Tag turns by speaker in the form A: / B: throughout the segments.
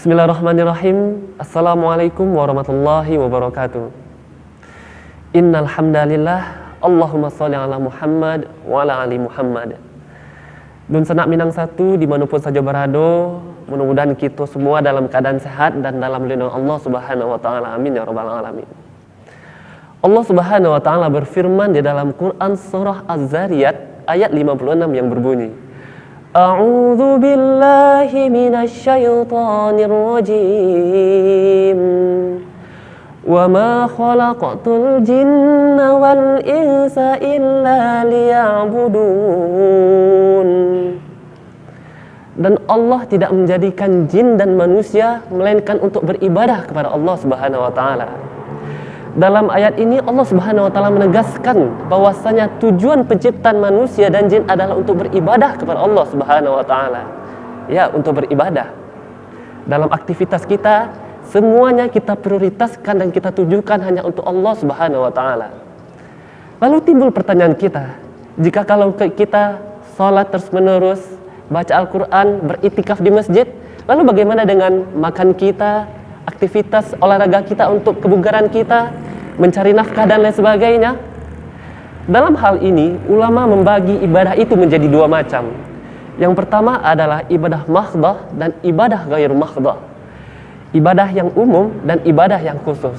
A: Bismillahirrahmanirrahim. Assalamualaikum warahmatullahi wabarakatuh. Innal hamdalillah, Allahumma sholli ala Muhammad wa ala ali Muhammad. Dun sanak minang satu dimanapun saja berada, mudah-mudahan kita semua dalam keadaan sehat dan dalam lindungan Allah Subhanahu wa taala. Amin ya rabbal alamin. Allah Subhanahu wa taala berfirman di dalam Quran surah Az-Zariyat ayat 56 yang berbunyi, A'udzu billahi minasyaitonir rajim. Wa ma khalaqtul jinna wal insa illa liya'budun. Dan Allah tidak menjadikan jin dan manusia melainkan untuk beribadah kepada Allah Subhanahu wa taala. Dalam ayat ini Allah Subhanahu wa taala menegaskan bahwasanya tujuan penciptaan manusia dan jin adalah untuk beribadah kepada Allah Subhanahu wa taala. Ya, untuk beribadah. Dalam aktivitas kita, semuanya kita prioritaskan dan kita tujukan hanya untuk Allah Subhanahu wa taala. Lalu timbul pertanyaan kita, jika kalau kita sholat terus-menerus, baca Al-Quran, beritikaf di masjid, lalu bagaimana dengan makan kita, aktivitas olahraga kita untuk kebugaran kita, mencari nafkah dan lain sebagainya? Dalam hal ini, ulama membagi ibadah itu menjadi dua macam. Yang pertama adalah ibadah mahdhah dan ibadah ghair mahdhah. Ibadah yang umum dan ibadah yang khusus.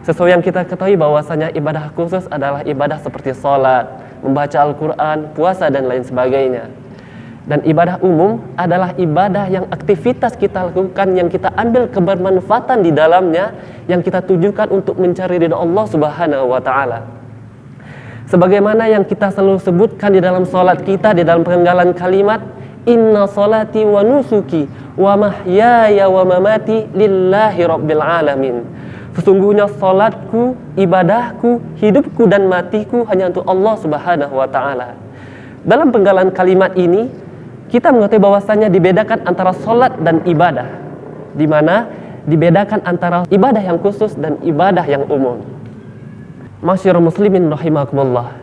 A: Sesuai yang kita ketahui bahwasanya ibadah khusus adalah ibadah seperti sholat, membaca Al-Quran, puasa dan lain sebagainya. Dan ibadah umum adalah ibadah yang aktivitas kita lakukan, yang kita ambil kebermanfaatan di dalamnya, yang kita tujukan untuk mencari ridha Allah Subhanahu wa taala. Sebagaimana yang kita selalu sebutkan di dalam salat kita, di dalam penggalan kalimat, inna salati wa nusuki wa mahyaya wa mamati lillahi rabbil alamin. Sesungguhnya salatku, ibadahku, hidupku dan matiku hanya untuk Allah Subhanahu wa taala. Dalam penggalan kalimat ini kita mengetahui bahwasanya dibedakan antara sholat dan ibadah, di mana dibedakan antara ibadah yang khusus dan ibadah yang umum. Masyarul muslimin rahimakumullah.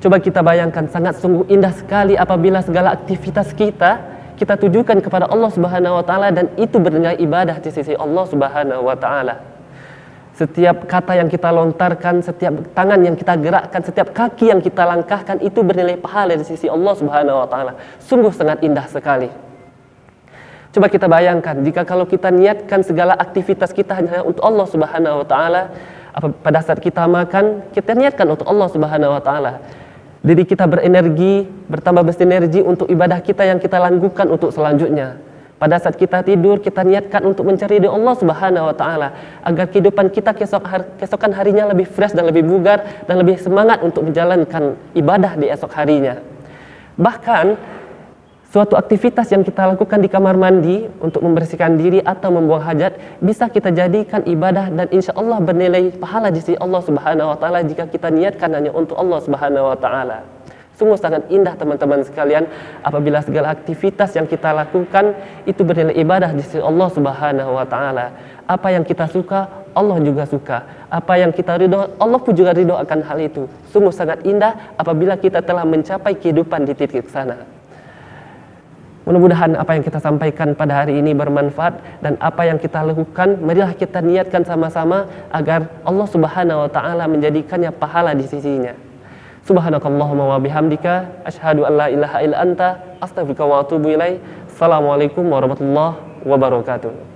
A: Coba kita bayangkan, sangat sungguh indah sekali apabila segala aktivitas kita tujukan kepada Allah Subhanahu wa taala dan itu bernilai ibadah di sisi Allah Subhanahu wa taala. Setiap kata yang kita lontarkan, setiap tangan yang kita gerakkan, setiap kaki yang kita langkahkan itu bernilai pahala di sisi Allah Subhanahu wa taala. Sungguh sangat indah sekali. Coba kita bayangkan jika kalau kita niatkan segala aktivitas kita hanya untuk Allah Subhanahu wa taala, pada saat kita makan, kita niatkan untuk Allah Subhanahu wa taala. Jadi kita berenergi, bertambah bersinergi untuk ibadah kita yang kita lakukan untuk selanjutnya. Pada saat kita tidur, kita niatkan untuk mencari ridha Allah Subhanahu wa taala agar kehidupan kita keesokan harinya lebih fresh dan lebih bugar dan lebih semangat untuk menjalankan ibadah di esok harinya. Bahkan suatu aktivitas yang kita lakukan di kamar mandi untuk membersihkan diri atau membuang hajat bisa kita jadikan ibadah dan insya Allah bernilai pahala di sisi Allah Subhanahu wa taala jika kita niatkan hanya untuk Allah Subhanahu wa taala. Sungguh sangat indah teman-teman sekalian apabila segala aktivitas yang kita lakukan itu bernilai ibadah di sisi Allah Subhanahu wa taala. Apa yang kita suka, Allah juga suka. Apa yang kita ridho, Allah pun juga ridho akan hal itu. Sungguh sangat indah apabila kita telah mencapai kehidupan di titik sana. Mudah-mudahan apa yang kita sampaikan pada hari ini bermanfaat dan apa yang kita lakukan, marilah kita niatkan sama-sama agar Allah Subhanahu wa taala menjadikannya pahala di sisinya. Subhanakallahumma wa bihamdika asyhadu an la ilaha illa anta astaghfiruka wa atubu ilaik. Assalamualaikum warahmatullahi wabarakatuh.